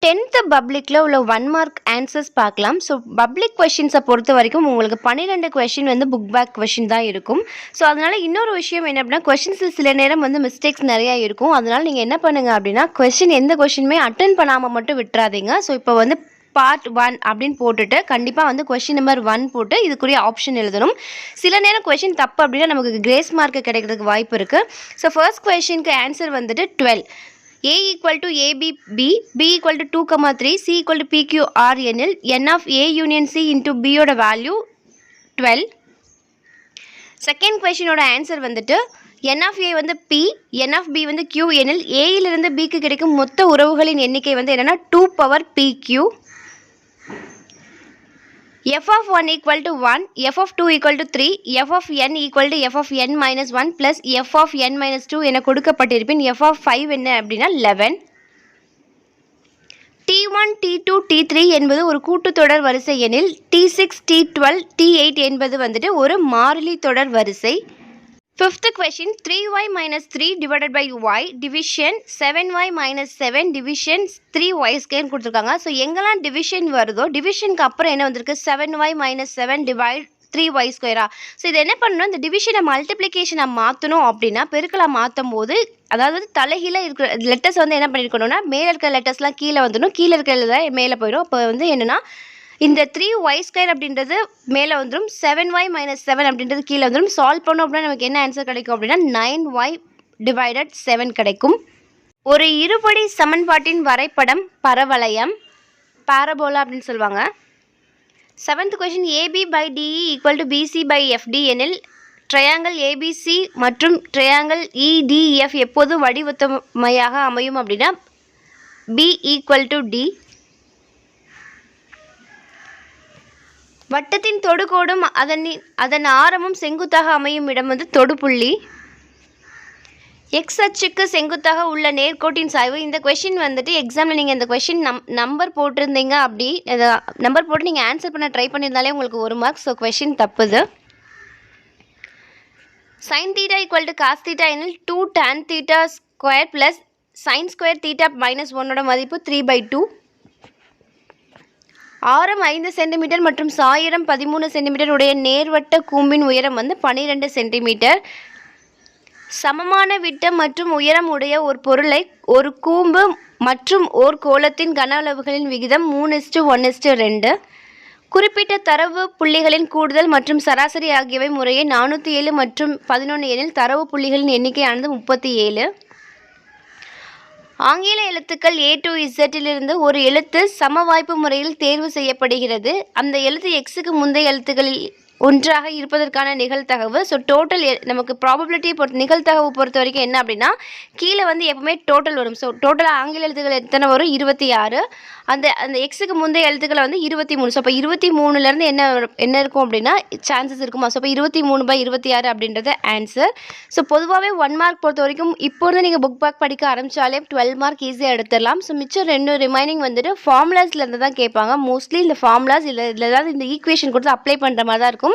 10th பப்ளிக்கில் உள்ள 1 mark answers பார்க்கலாம். ஸோ பப்ளிக் கொஷின்ஸை பொறுத்த வரைக்கும் உங்களுக்கு 12 கொஷின் வந்து புக் பேக் கொஷின் தான் இருக்கும். ஸோ அதனால் இன்னொரு விஷயம் என்ன அப்படின்னா, கொஷின்ஸில் சில நேரம் வந்து மிஸ்டேக்ஸ் நிறையா இருக்கும். அதனால் நீங்கள் என்ன பண்ணுங்கள் அப்படின்னா, எந்த கொஷினுமே அட்டன் பண்ணாமல் மட்டும் விட்டுறாதீங்க. ஸோ இப்போ வந்து பார்ட் 1 அப்படின்னு போட்டுட்டு கண்டிப்பாக வந்து கொஷின் நம்பர் 1 போட்டு இதுக்குரிய ஆப்ஷன் எழுதணும். சில நேரம் கொஷின் தப்பு அப்படின்னா நமக்கு கிரேஸ் மார்க்கு கிடைக்கிறதுக்கு வாய்ப்பு இருக்குது. ஸோ ஃபர்ஸ்ட் கொஷினுக்கு ஆன்சர் வந்துட்டு 12. A equal to AB B, B equal to 2, 3, C equal to PQ R எனில் N of A union C into B ஓட வேல்யூ 12. செகண்ட் கொஷினோட ஆன்சர் வந்துட்டு N of A வந்து P, N of B வந்து Q எனில் Aயிலிருந்து Bக்கு கிடைக்கும் மொத்த உறவுகளின் எண்ணிக்கை வந்து என்னன்னா 2 power PQ. F of 1 equal to 1, F of 2 equal to 3, F of n equal to F of n minus 1 plus F of n minus 2 என கொடுக்கப்பட்டிருப்பின் F of 5 என்ன அப்படின்னா 11. T1, T2, T3 என்பது ஒரு கூட்டுத்தொடர் வரிசை எனில் T6, T12, T8 என்பது வந்துட்டு ஒரு மாறிலி தொடர் வரிசை. Fifth question, 3y minus 3 divided by y division 7y minus 7 division 3y square கொடுத்துருக்காங்க. ஸோ எங்கெல்லாம் டிவிஷன் வருதோ டிவிஷனுக்கு அப்புறம் என்ன வந்திருக்கு 7y minus 7 divide 3y ஸ்கொயரா. So இது என்ன பண்ணணும், இந்த டிவிஷனை மல்டிப்ளிகேஷனை மாற்றணும் அப்படின்னா பெருக்கலை மாற்றும் போது அதாவது தலைகீழ இருக்கிற லெட்டர்ஸ் வந்து என்ன பண்ணியிருக்கணும்னா மேலே இருக்கிற லெட்டர்ஸ்லாம் கீழே வந்துடும், கீழே இருக்கிறத மேலே போயிடும். அப்போ வந்து என்னென்னா இந்த 3y ஸ்கொயர் அப்படின்றது மேலே வந்துடும், 7y minus 7 அப்படின்றது கீழே வந்துடும். சால்வ் பண்ணோம் அப்படின்னா நமக்கு என்ன ஆன்சர் கிடைக்கும் அப்படின்னா 9y divided 7 கிடைக்கும். ஒரு இருபடி சமன்பாட்டின் வரைபடம் பரவளையம் பாரபோலா அப்படின்னு சொல்லுவாங்க. Seventh question, AB by DE equal to BC by FD எனில் ட்ரையாங்கிள் ABC மற்றும் ட்ரையாங்கிள் EDF எப்போது வடிவொத்தமையாக அமையும் அப்படின்னா B equal to D. வட்டத்தின் தொடுகோடும் அதன் ஆரமும் செங்குத்தாக அமையும் இடம் வந்து தொடுப்புள்ளி. எக்ஸ் அச்சுக்கு செங்குத்தாக உள்ள நேர்கோட்டின் சாய்வு. இந்த கொஷின் வந்துட்டு எக்ஸாமில் நீங்கள் இந்த கொஷின் நம்பர் போட்டிருந்தீங்க அப்படி நம்பர் போட்டு நீங்கள் ஆன்சர் பண்ண ட்ரை பண்ணியிருந்தாலே உங்களுக்கு 1 மார்க். ஸோ கொஷின் தப்புது. sin theta equal to cos theta எனில் 2 tan theta square plus sin square theta minus 1ஓட மதிப்பு 3/2. ஆரம் 5 சென்டிமீட்டர் மற்றும் சாயிரம் 13 சென்டிமீட்டர் உடைய நேர்வட்ட கூம்பின் உயரம் வந்து 12 சென்டிமீட்டர். சமமான விட்டம் மற்றும் உயரம் உடைய ஒரு பொருளை ஒரு கூம்பு மற்றும் ஓர் கோளத்தின் கன அளவுகளின் விகிதம் 3:1:2. குறிப்பிட்ட தரவு புள்ளிகளின் கூடுதல் மற்றும் சராசரி ஆகியவை முறையே 407 மற்றும் 11 எனில் தரவு புள்ளிகளின் எண்ணிக்கையானது 37. ஆங்கில எழுத்துக்கள் A to Z ஒரு எழுத்து சமவாய்ப்பு முறையில் தேர்வு செய்யப்படுகிறது. அந்த எழுத்து எக்ஸுக்கு முந்தைய எழுத்துக்களில் ஒன்றாக இருப்பதற்கான நிகழ்தகவு. ஸோ டோட்டல் நமக்கு ப்ராபபிலிட்டியை நிகழ்தகவு பொறுத்த வரைக்கும் என்ன அப்படின்னா கீழே வந்து எப்பவுமே டோட்டல் வரும். ஸோ டோட்டலாக ஆங்கில எழுத்துக்கள் எத்தனை வரும் 26. அந்த எக்ஸுக்கு முந்தைய எழுத்துக்களை வந்து 23. ஸோ அப்போ 23லேருந்து என்ன இருக்கும் அப்படின்னா சான்சஸ் இருக்குமா. ஸோ அப்போ 23/26 அப்படின்றது ஆன்சர். ஸோ பொதுவாகவே 1 மார்க் பொறுத்த வரைக்கும் இப்போ வந்து நீங்கள் புக் பேக் படிக்க ஆரம்பித்தாலே 12 மார்க் ஈஸியாக எடுத்துடலாம். ஸோ மிச்சம் 2 ரிமைனிங் வந்துட்டு ஃபார்முலாஸ்லேருந்து தான் கேட்பாங்க. மோஸ்ட்லி இந்த ஃபார்முலாஸ் இல்லை ஏதாவது இந்த ஈக்குவேஷன் கொடுத்து அப்ளை பண்ணுற மாதிரி தான் இருக்கும்.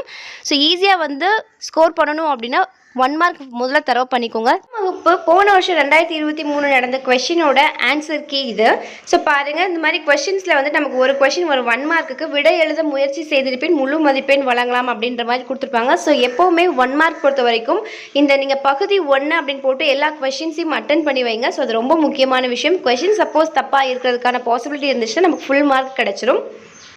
ஸோ ஈஸியாக வந்து ஸ்கோர் பண்ணணும் அப்படின்னா 1 மார்க் முதல்ல தரவு பண்ணிக்கோங்க. வகுப்பு போன வருஷம் 2023 நடந்த கொஷினோட ஆன்சர் கீ இது. ஸோ பாருங்கள், இந்த மாதிரி கொஷின்ஸில் வந்து நமக்கு ஒரு கொஷின் ஒரு 1 மார்க்குக்கு விடை எழுத முயற்சி செய்திருப்பின் முழு மதிப்பெண் வழங்கலாம் அப்படின்ற மாதிரி கொடுத்துருப்பாங்க. ஸோ எப்போவுமே 1 மார்க் பொறுத்த வரைக்கும் இந்த நீங்கள் பகுதி 1 அப்படின்னு போட்டு எல்லா கொஷின்ஸையும் அட்டன் பண்ணி வைங்க. ஸோ அது ரொம்ப முக்கியமான விஷயம். கொஷின் சப்போஸ் தப்பாக இருக்கிறதுக்கான பாசிபிலிட்டி இருந்துச்சுன்னா நமக்கு ஃபுல் மார்க் கிடச்சிரும்.